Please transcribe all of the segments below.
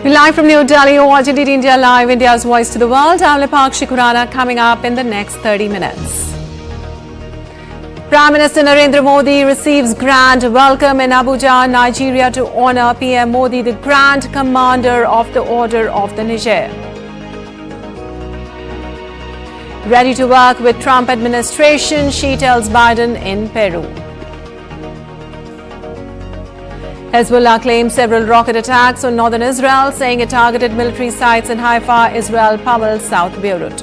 Live from New Delhi, you're watching DD India Live, India's voice to the world. I'm Pakshi Khurana, coming up in the next 30 minutes. Prime Minister Narendra Modi receives grand welcome in Abuja, Nigeria to honour PM Modi, the Grand Commander of the Order of the Niger. Ready to work with Trump administration, she tells Biden in Peru. Hezbollah claims several rocket attacks on northern Israel, saying it targeted military sites in Haifa, Israel pummeled South Beirut.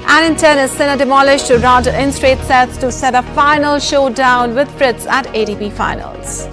And in tennis, Sinner demolished Rudd in straight sets to set a final showdown with Fritz at ATP finals.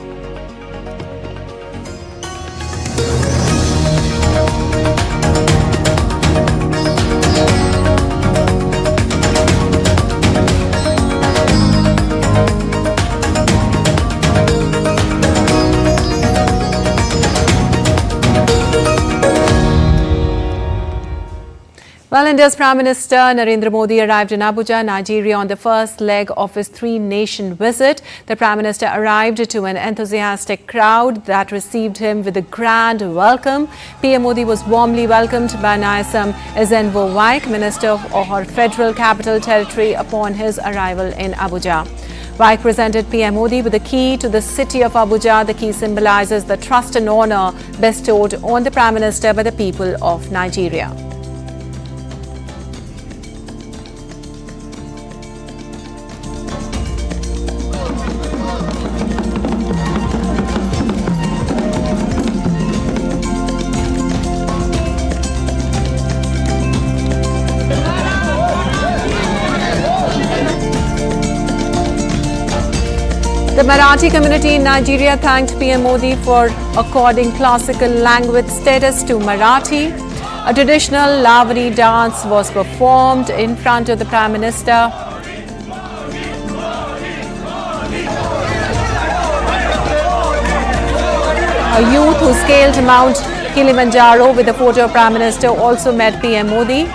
Well, India's Prime Minister Narendra Modi arrived in Abuja, Nigeria on the first leg of his three-nation visit. The Prime Minister arrived to an enthusiastic crowd that received him with a grand welcome. PM Modi was warmly welcomed by Nyesom Ezenwo-Wike, Minister of our Federal Capital Territory, upon his arrival in Abuja. Wike presented PM Modi with the key to the city of Abuja. The key symbolizes the trust and honour bestowed on the Prime Minister by the people of Nigeria. The Marathi community in Nigeria thanked PM Modi for according classical language status to Marathi. A traditional Lavani dance was performed in front of the Prime Minister. A youth who scaled Mount Kilimanjaro with a photo of Prime Minister also met PM Modi.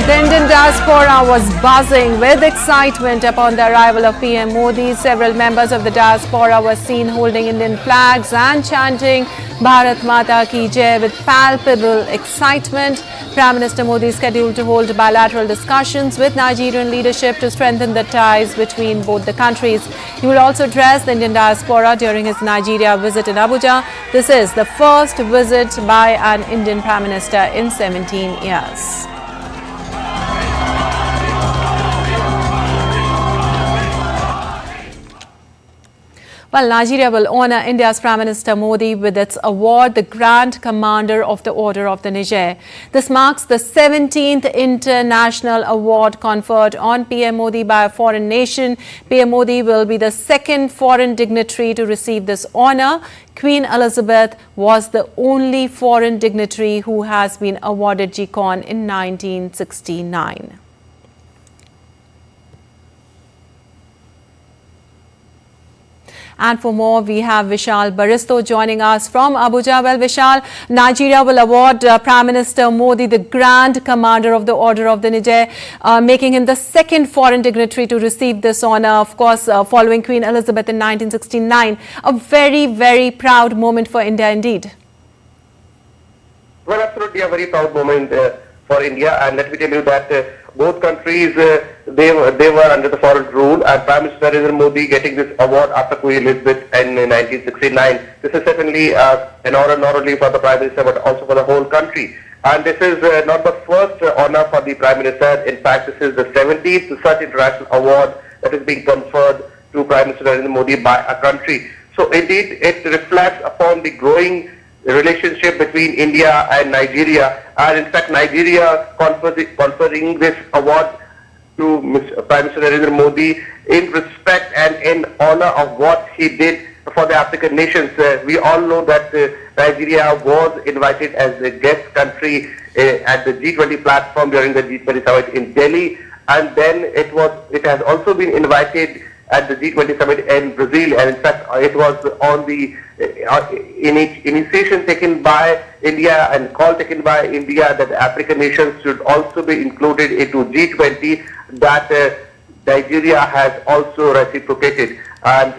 The Indian diaspora was buzzing with excitement upon the arrival of PM Modi. Several members of the diaspora were seen holding Indian flags and chanting Bharat Mata Ki Jai with palpable excitement. Prime Minister Modi is scheduled to hold bilateral discussions with Nigerian leadership to strengthen the ties between both the countries. He will also address the Indian diaspora during his Nigeria visit in Abuja. This is the first visit by an Indian Prime Minister in 17 years. Well, Nigeria will honour India's Prime Minister Modi with its award, the Grand Commander of the Order of the Niger. This marks the 17th international award conferred on PM Modi by a foreign nation. PM Modi will be the second foreign dignitary to receive this honour. Queen Elizabeth was the only foreign dignitary who has been awarded GCON in 1969. And for more, we have Vishal Baristo joining us from Abuja. Well, Vishal, Nigeria will award Prime Minister Modi the Grand Commander of the Order of the Niger, making him the second foreign dignitary to receive this honour, of course, following Queen Elizabeth in 1969. A very, very proud moment for India indeed. Well, absolutely a very proud moment for India, and let me tell you that both countries, they were under the foreign rule, and Prime Minister Narendra Modi getting this award after Queen Elizabeth in 1969. This is certainly an honor not only for the Prime Minister but also for the whole country. And this is not the first honor for the Prime Minister. In fact, this is the 17th such international award that is being conferred to Prime Minister Narendra Modi by a country. So indeed, it reflects upon the growing relationship between India and Nigeria, and in fact Nigeria conferring this award to Prime Minister Narendra Modi in respect and in honor of what he did for the African nations. We all know that Nigeria was invited as a guest country at the G20 platform during the G20 summit in Delhi, and then it has also been invited at the G20 summit in Brazil, and in fact it was on the initiation taken by India and call taken by India that African nations should also be included into G20, that Nigeria has also reciprocated. And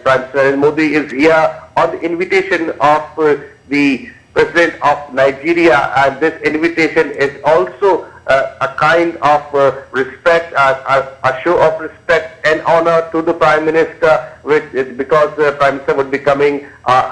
Prime Minister Modi is here on the invitation of the President of Nigeria, and this invitation is also a kind of respect, a show of respect and honor to the Prime Minister, which is because the Prime Minister would be coming,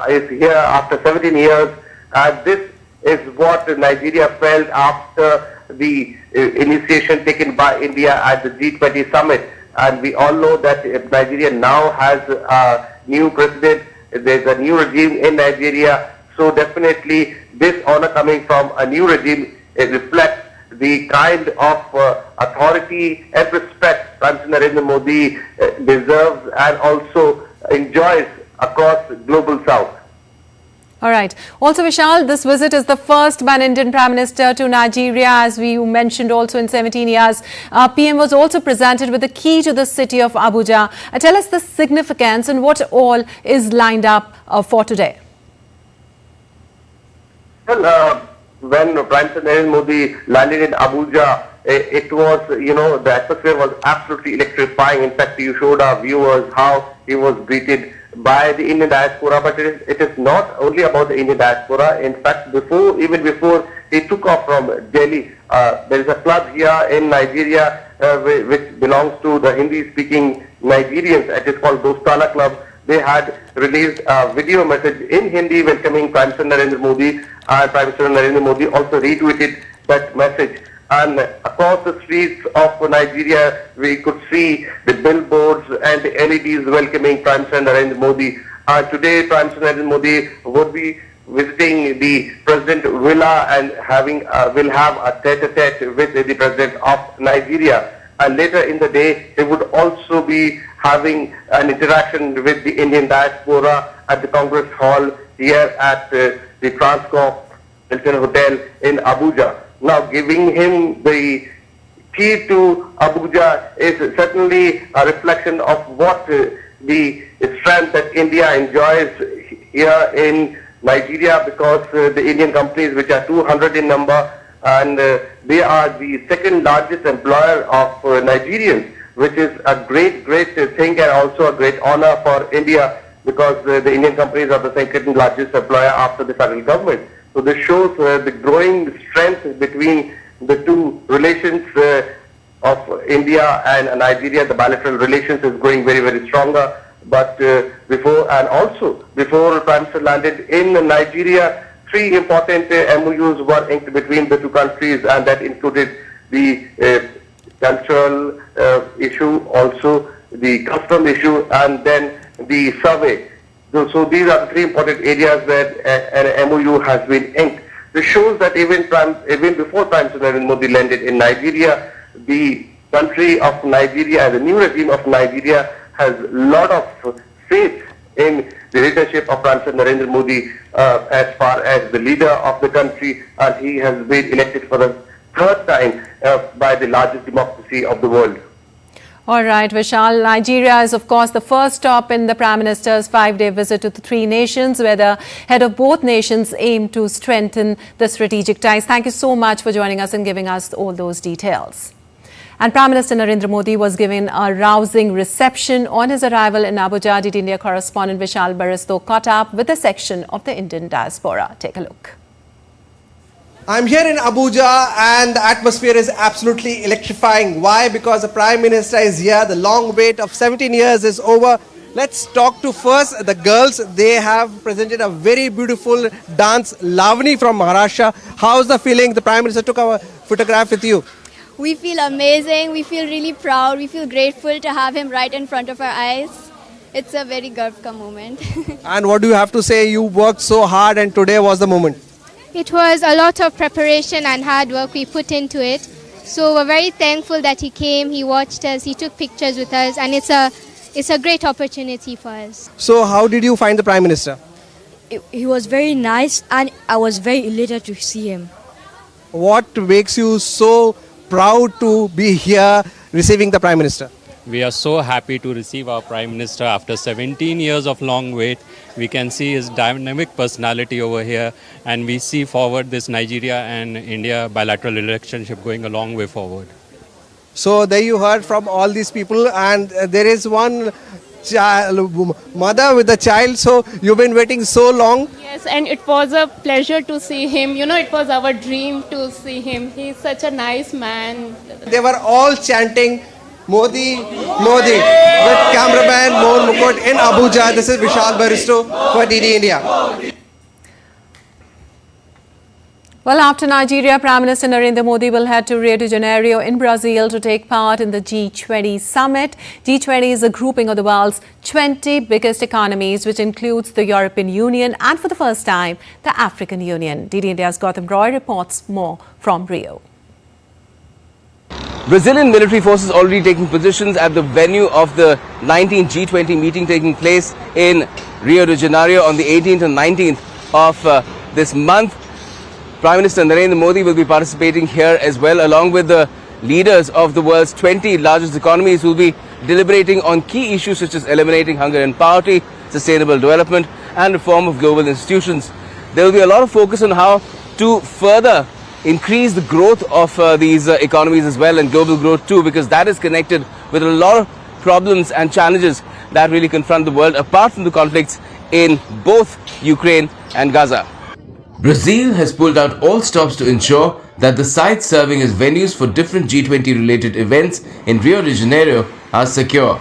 is here after 17 years. And this is what Nigeria felt after the initiation taken by India at the G20 summit. And we all know that Nigeria now has a new president, there's a new regime in Nigeria. So definitely this honor coming from a new regime, it reflects the kind of authority and respect Prime Minister Narendra Modi deserves and also enjoys across global south. All right. Also, Vishal, this visit is the first by an Indian Prime Minister to Nigeria, as we mentioned also in 17 years. PM was also presented with the key to the city of Abuja. Tell us the significance and what all is lined up for today. Well, when Prime Minister Narendra Modi landed in Abuja, it was, the atmosphere was absolutely electrifying. In fact, you showed our viewers how he was greeted by the Indian diaspora, but it is not only about the Indian diaspora. In fact, even before he took off from Delhi, there is a club here in Nigeria which belongs to the Hindi-speaking Nigerians. It is called Doordarshan Club. They had released a video message in Hindi welcoming Prime Minister Narendra Modi, and Prime Minister Narendra Modi also retweeted that message. And across the streets of Nigeria, we could see the billboards and the LEDs welcoming Prime Minister Narendra Modi. Today, Prime Minister Narendra Modi would be visiting the President Villa and will have a tete-a-tete with the President of Nigeria. And later in the day, he would also be having an interaction with the Indian diaspora at the Congress Hall here at the Transcorp Hilton Hotel in Abuja. Now, giving him the key to Abuja is certainly a reflection of what the strength that India enjoys here in Nigeria, because the Indian companies, which are 200 in number, and they are the second largest employer of Nigerians, which is a great thing and also a great honor for India, because the Indian companies are the second largest employer after the federal government. So this shows the growing strength between the two relations of India and Nigeria. The bilateral relations is growing very stronger. But before Prime Minister landed in Nigeria, 3 important MOUs were inked between the two countries, and that included the cultural issue, also the custom issue, and then the survey. So these are the 3 important areas where an MOU has been inked. This shows that even before Prime Minister Narendra Modi landed in Nigeria, the country of Nigeria and the new regime of Nigeria has a lot of faith in the leadership of Prime Minister Narendra Modi as far as the leader of the country, and he has been elected for the 3rd time by the largest democracy of the world. All right, Vishal. Nigeria is, of course, the first stop in the Prime Minister's 5-day visit to the 3 nations, where the head of both nations aim to strengthen the strategic ties. Thank you so much for joining us and giving us all those details. And Prime Minister Narendra Modi was given a rousing reception on his arrival in Abuja. DT India correspondent Vishal Baristo caught up with a section of the Indian diaspora. Take a look. I'm here in Abuja and the atmosphere is absolutely electrifying. Why? Because the Prime Minister is here. The long wait of 17 years is over. Let's talk to first the girls. They have presented a very beautiful dance, Lavani from Maharashtra. How's the feeling? The Prime Minister took a photograph with you. We feel amazing. We feel really proud. We feel grateful to have him right in front of our eyes. It's a very garv ka moment. And what do you have to say? You worked so hard and today was the moment. It was a lot of preparation and hard work we put into it. So we're very thankful that he came, he watched us, he took pictures with us, and it's a great opportunity for us. So how did you find the Prime Minister? He was very nice and I was very elated to see him. What makes you so proud to be here receiving the Prime Minister? We are so happy to receive our Prime Minister after 17 years of long wait. We can see his dynamic personality over here, and we see forward this Nigeria and India bilateral relationship going a long way forward. So there you heard from all these people, and there is one mother with a child. So you've been waiting so long. Yes, and it was a pleasure to see him. You know, it was our dream to see him. He's such a nice man. They were all chanting Modi, Modi, with cameraman Mohan Mukut in Abuja. This is Vishal Baristo for DD India. Well, after Nigeria, Prime Minister Narendra Modi will head to Rio de Janeiro in Brazil to take part in the G20 summit. G20 is a grouping of the world's 20 biggest economies, which includes the European Union and, for the first time, the African Union. DD India's Gautam Roy reports more from Rio. Brazilian military forces already taking positions at the venue of the 19th G20 meeting taking place in Rio de Janeiro on the 18th and 19th of this month. Prime Minister Narendra Modi will be participating here as well, along with the leaders of the world's 20 largest economies who will be deliberating on key issues such as eliminating hunger and poverty, sustainable development and reform of global institutions. There will be a lot of focus on how to further increase the growth of these economies as well, and global growth too, because that is connected with a lot of problems and challenges that really confront the world apart from the conflicts in both Ukraine and Gaza. Brazil has pulled out all stops to ensure that the sites serving as venues for different G20 related events in Rio de Janeiro are secure.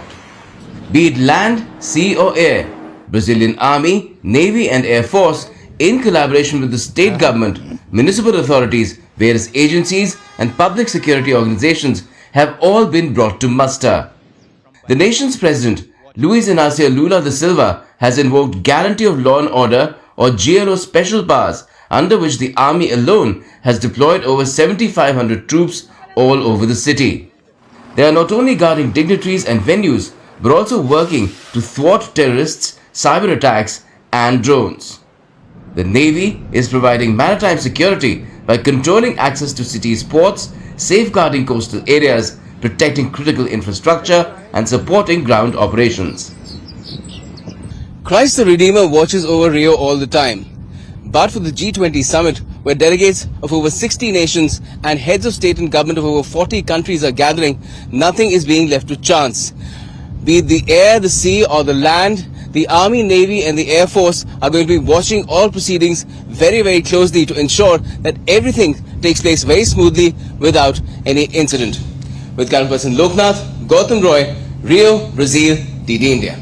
Be it land, sea or air, Brazilian Army, Navy and Air Force, in collaboration with the state government, municipal authorities, various agencies and public security organizations have all been brought to muster. The nation's president, Luiz Inácio Lula da Silva, has invoked guarantee of law and order or GLO special powers, under which the army alone has deployed over 7,500 troops all over the city. They are not only guarding dignitaries and venues, but also working to thwart terrorists, cyber attacks and drones. The Navy is providing maritime security by controlling access to cities' ports, safeguarding coastal areas, protecting critical infrastructure and supporting ground operations. Christ the Redeemer watches over Rio all the time. But for the G20 summit, where delegates of over 60 nations and heads of state and government of over 40 countries are gathering, nothing is being left to chance. Be it the air, the sea or the land, the Army, Navy and the Air Force are going to be watching all proceedings very, very closely to ensure that everything takes place very smoothly without any incident. With camera person Loknath, Gautam Roy, Rio, Brazil, DD India.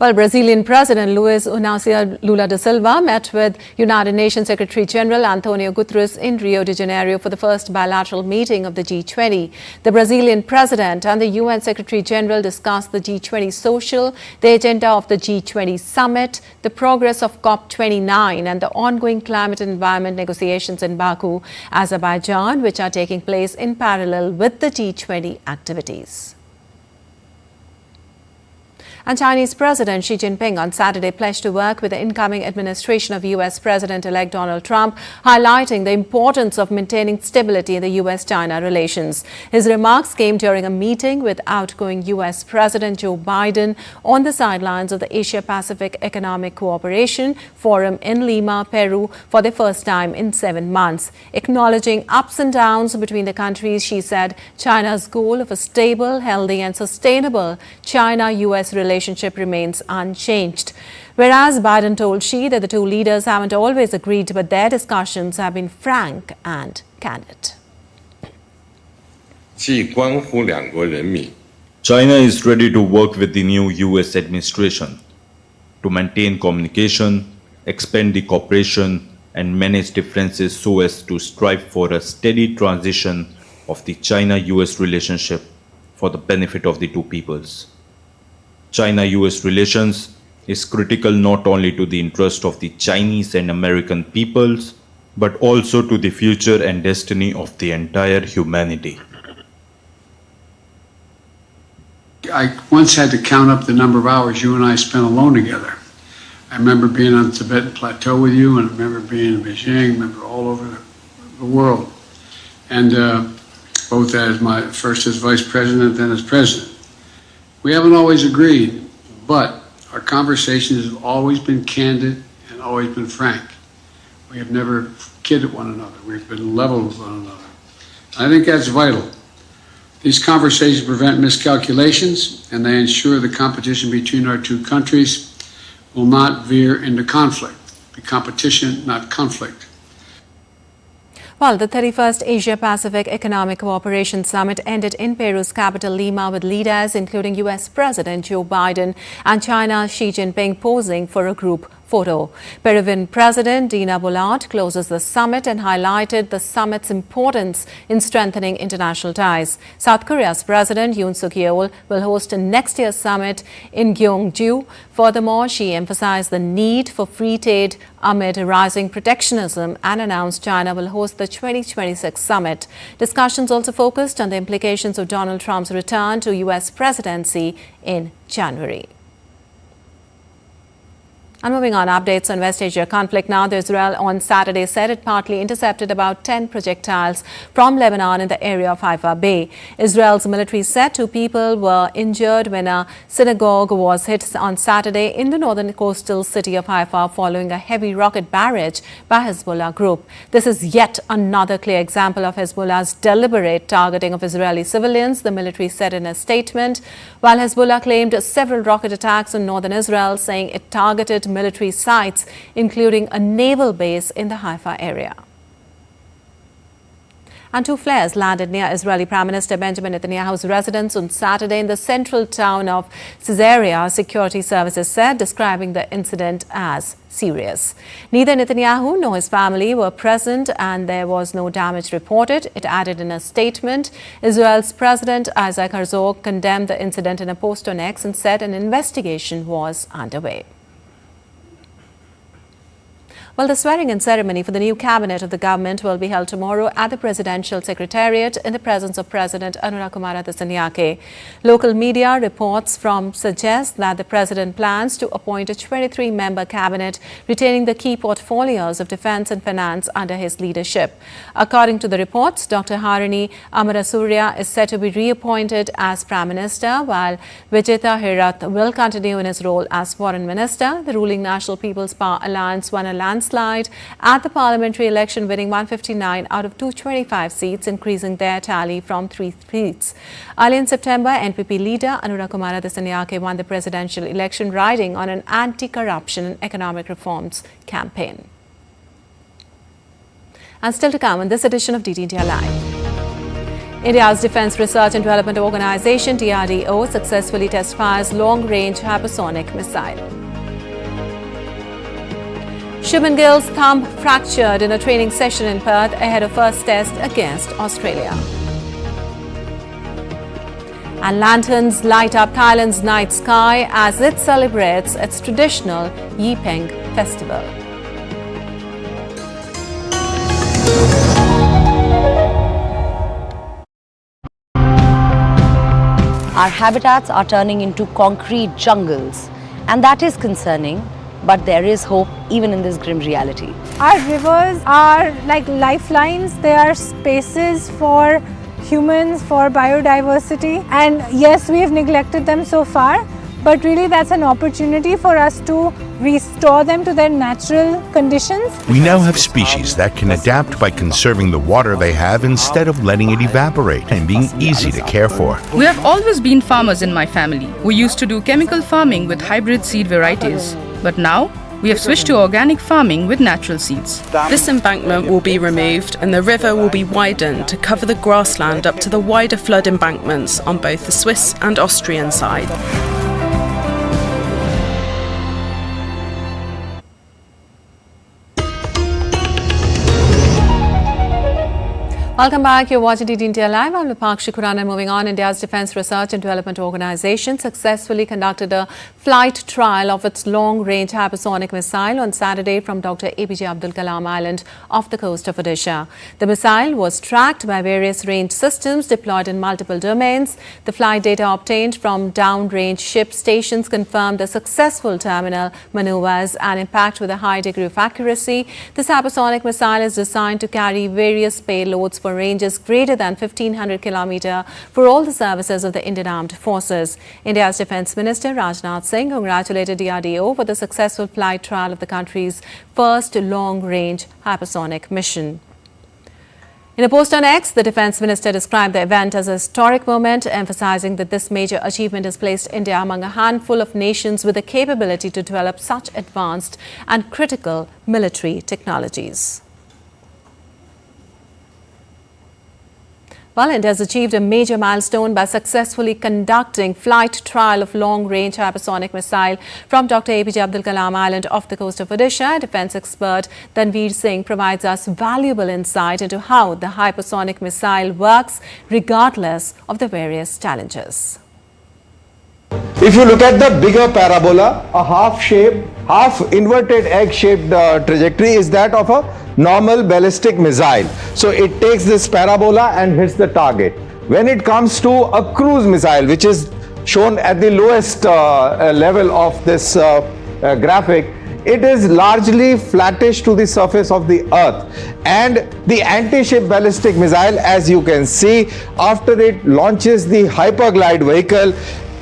Well, Brazilian President Luiz Inácio Lula da Silva met with United Nations Secretary General Antonio Guterres in Rio de Janeiro for the first bilateral meeting of the G20. The Brazilian President and the UN Secretary General discussed the G20 social, the agenda of the G20 summit, the progress of COP29 and the ongoing climate and environment negotiations in Baku, Azerbaijan, which are taking place in parallel with the G20 activities. And Chinese President Xi Jinping on Saturday pledged to work with the incoming administration of U.S. President-elect Donald Trump, highlighting the importance of maintaining stability in the U.S.-China relations. His remarks came during a meeting with outgoing U.S. President Joe Biden on the sidelines of the Asia-Pacific Economic Cooperation Forum in Lima, Peru, for the first time in 7 months. Acknowledging ups and downs between the countries, Xi said China's goal of a stable, healthy and sustainable China-U.S. relationship remains unchanged. Whereas Biden told Xi that the two leaders haven't always agreed, but their discussions have been frank and candid. China is ready to work with the new US administration to maintain communication, expand the cooperation, and manage differences so as to strive for a steady transition of the China-US relationship for the benefit of the two peoples. China-US relations is critical not only to the interest of the Chinese and American peoples, but also to the future and destiny of the entire humanity. I once had to count up the number of hours you and I spent alone together. I remember being on the Tibetan Plateau with you, and I remember being in Beijing, I remember all over the world. And both as first as vice president, then as president. We haven't always agreed, but Our conversations have always been candid and always been frank. We have never kidded one another. We've been level with one another. I think that's vital. These conversations prevent miscalculations, and they ensure the competition between our two countries will not veer into conflict. Be competition, not conflict. Well, the 31st Asia-Pacific Economic Cooperation Summit ended in Peru's capital Lima with leaders including U.S. President Joe Biden and China's Xi Jinping posing for a group photo. Peruvian President Dina Boluarte closes the summit and highlighted the summit's importance in strengthening international ties. South Korea's President Yoon Suk Yeol will host next year's summit in Gyeongju. Furthermore, she emphasized the need for free trade amid rising protectionism and announced China will host the 2026 summit. Discussions also focused on the implications of Donald Trump's return to U.S. presidency in January. And moving on, updates on West Asia conflict now. Israel on Saturday said it partly intercepted about 10 projectiles from Lebanon in the area of Haifa Bay. Israel's military said 2 people were injured when a synagogue was hit on Saturday in the northern coastal city of Haifa following a heavy rocket barrage by Hezbollah group. This is yet another clear example of Hezbollah's deliberate targeting of Israeli civilians, the military said in a statement, while Hezbollah claimed several rocket attacks on northern Israel, saying it targeted military sites, including a naval base in the Haifa area. And 2 flares landed near Israeli Prime Minister Benjamin Netanyahu's residence on Saturday in the central town of Caesarea, security services said, describing the incident as serious. Neither Netanyahu nor his family were present and there was no damage reported, it added in a statement. Israel's President Isaac Herzog condemned the incident in a post on X and said an investigation was underway. Well, the swearing-in ceremony for the new cabinet of the government will be held tomorrow at the Presidential Secretariat in the presence of President Anura Kumara Dissanayake. Local media reports suggest that the president plans to appoint a 23-member cabinet retaining the key portfolios of defense and finance under his leadership. According to the reports, Dr. Harini Amarasuriya is set to be reappointed as Prime Minister, while Vijeta Herath will continue in his role as Foreign Minister. The ruling National People's Power Alliance won a landslide at the parliamentary election, winning 159 out of 225 seats, increasing their tally from 3 seats. Early in September, NPP leader Anura Kumara Dissanayake won the presidential election, riding on an anti-corruption and economic reforms campaign. And still to come in this edition of DT India Live. India's Defence Research and Development Organisation, DRDO, successfully test fires long-range hypersonic missile. Shubman Gill's thumb fractured in a training session in Perth ahead of first test against Australia. And lanterns light up Thailand's night sky as it celebrates its traditional Yipeng festival. Our habitats are turning into concrete jungles, and that is concerning. But there is hope even in this grim reality. Our rivers are like lifelines. They are spaces for humans, for biodiversity. And yes, we have neglected them so far, but really that's an opportunity for us to restore them to their natural conditions. We now have species that can adapt by conserving the water they have instead of letting it evaporate and being easy to care for. We have always been farmers in my family. We used to do chemical farming with hybrid seed varieties. But now, we have switched to organic farming with natural seeds. This embankment will be removed and the river will be widened to cover the grassland up to the wider flood embankments on both the Swiss and Austrian side. Welcome back. You're watching DT India Live. I'm Vipakshi Khurana. Moving on, India's Defence Research and Development Organisation successfully conducted a flight trial of its long-range hypersonic missile on Saturday from Dr. APJ Abdul Kalam Island off the coast of Odisha. The missile was tracked by various range systems deployed in multiple domains. The flight data obtained from downrange ship stations confirmed the successful terminal maneuvers and impact with a high degree of accuracy. This hypersonic missile is designed to carry various payloads for ranges greater than 1500 km for all the services of the Indian Armed Forces. India's Defence Minister Rajnath Singh congratulated DRDO for the successful flight trial of the country's first long-range hypersonic mission. In a post on X, the Defence Minister described the event as a historic moment, emphasizing that this major achievement has placed India among a handful of nations with the capability to develop such advanced and critical military technologies. Well, India has achieved a major milestone by successfully conducting flight trial of long-range hypersonic missile from Dr. APJ Abdul Kalam Island off the coast of Odisha. Defence expert Tanveer Singh provides us valuable insight into how the hypersonic missile works regardless of the various challenges. If you look at the bigger parabola, a half inverted egg-shaped trajectory is that of a normal ballistic missile. So it takes this parabola and hits the target. When it comes to a cruise missile, which is shown at the lowest level of this graphic, it is largely flattish to the surface of the earth. And the anti-ship ballistic missile, as you can see, after it launches the hyperglide vehicle,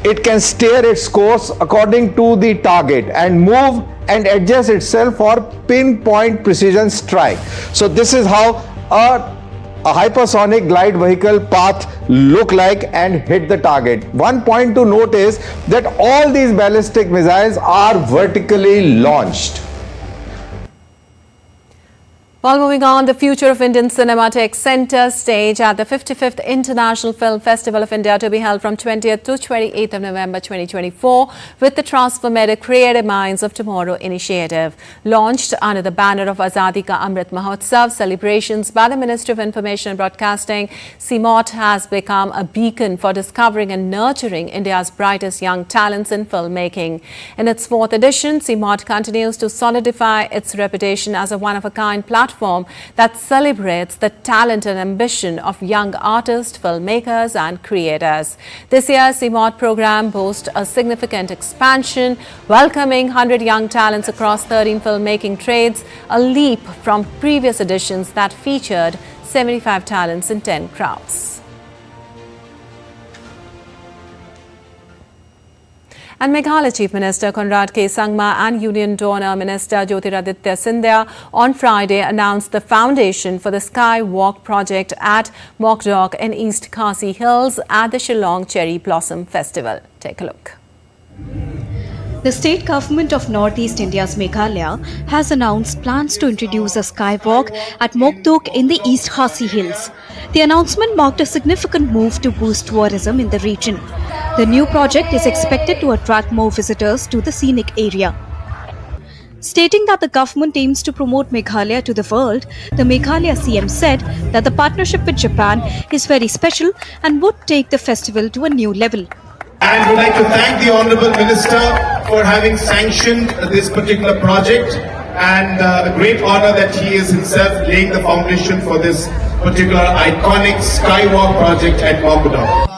it can steer its course according to the target and move and adjust itself for pinpoint precision strike. So this is how a hypersonic glide vehicle path look like and hit the target. One point to note is that all these ballistic missiles are vertically launched. While moving on, the future of Indian cinema takes centre stage at the 55th International Film Festival of India to be held from 20th to 28th of November 2024 with the Transformative Creative Minds of Tomorrow initiative. Launched under the banner of Azadi Ka Amrit Mahotsav celebrations by the Ministry of Information and Broadcasting, CMOT has become a beacon for discovering and nurturing India's brightest young talents in filmmaking. In its fourth edition, CMOT continues to solidify its reputation as a one-of-a-kind platform that celebrates the talent and ambition of young artists, filmmakers and creators. This year's CMOT program boasts a significant expansion, welcoming 100 young talents across 13 filmmaking trades, a leap from previous editions that featured 75 talents in 10 crafts. And Meghalaya Chief Minister Conrad K. Sangma and Union Donor Minister Jyotiraditya Scindia on Friday announced the foundation for the Skywalk project at Mokdok in East Khasi Hills at the Shillong Cherry Blossom Festival. Take a look. The state government of Northeast India's Meghalaya has announced plans to introduce a skywalk at Mokdok in the East Khasi Hills. The announcement marked a significant move to boost tourism in the region. The new project is expected to attract more visitors to the scenic area. Stating that the government aims to promote Meghalaya to the world, the Meghalaya CM said that the partnership with Japan is very special and would take the festival to a new level. And would like to thank the Honourable Minister for having sanctioned this particular project, and a great honour that he is himself laying the foundation for this particular iconic Skywalk project at Mokdok.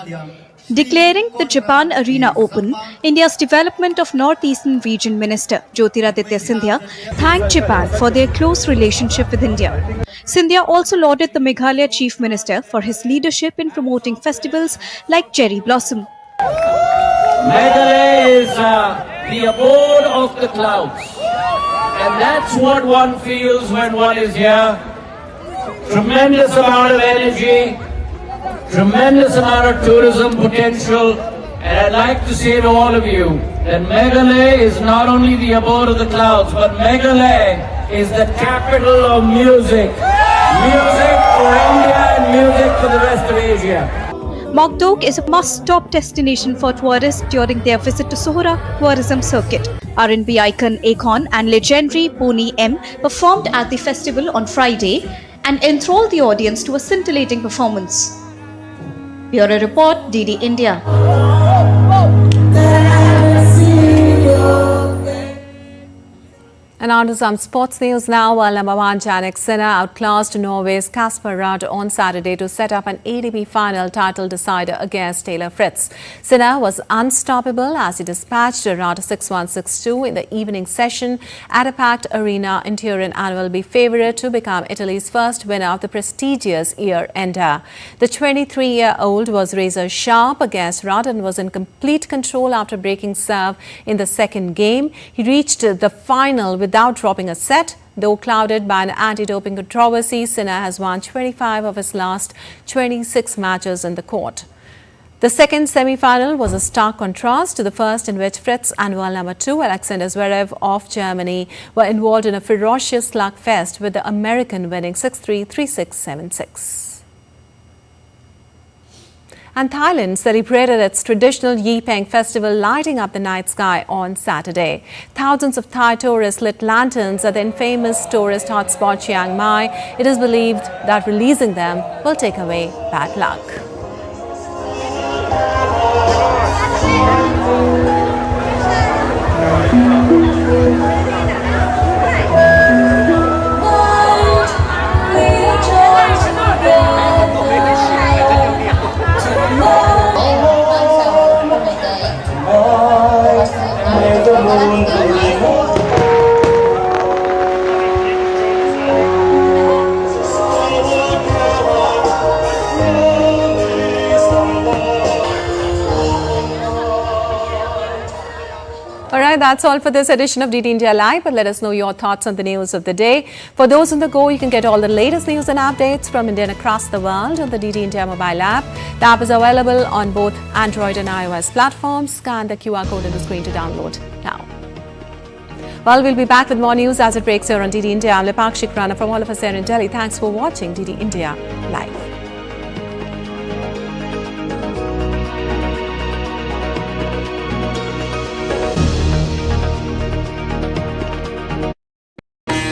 Declaring the Japan Arena open, India's Development of Northeastern Region Minister Jyotiraditya Scindia thanked Japan for their close relationship with India. Scindia also lauded the Meghalaya Chief Minister for his leadership in promoting festivals like Cherry Blossom. Meghalaya is the abode of the clouds, and that's what one feels when one is here. Tremendous amount of energy, tremendous amount of tourism potential, and I'd like to say to all of you that Meghalaya is not only the abode of the clouds, but Meghalaya is the capital of music. Music for India and music for the rest of Asia. Mokdok is a must-stop destination for tourists during their visit to Sohra tourism circuit. R&B icon Akon and legendary Pony M performed at the festival on Friday and enthralled the audience to a scintillating performance. Bureau Report, DD India. And on to some sports news now. World number 1 Jannik Sinner outclassed Norway's Kasper Ruud on Saturday to set up an ATP final title decider against Taylor Fritz. Sinner was unstoppable as he dispatched Ruud 6-1, 6-2 in the evening session at a packed arena in Turin and will be favoured to become Italy's first winner of the prestigious year-ender. The 23-year-old was razor sharp against Ruud and was in complete control after breaking serve in the second game. He reached the final without dropping a set. Though clouded by an anti-doping controversy, Sinner has won 25 of his last 26 matches in the court. The second semi-final was a stark contrast to the first, in which Fritz and world number 2 Alexander Zverev of Germany were involved in a ferocious slugfest, with the American winning 6-3, 3-6, 7-6. And Thailand celebrated its traditional Yi Peng festival, lighting up the night sky on Saturday. Thousands of Thai tourists lit lanterns at the infamous tourist hotspot Chiang Mai. It is believed that releasing them will take away bad luck. Alright, that's all for this edition of DD India Live, but let us know your thoughts on the news of the day. For those on the go, you can get all the latest news and updates from India and across the world on the DD India mobile app. The app is available on both Android and iOS platforms. Scan the QR code on the screen to download now. Well, we'll be back with more news as it breaks here on DD India. I'm Lipakshik Rana from all of us here in Delhi. Thanks for watching DD India Live.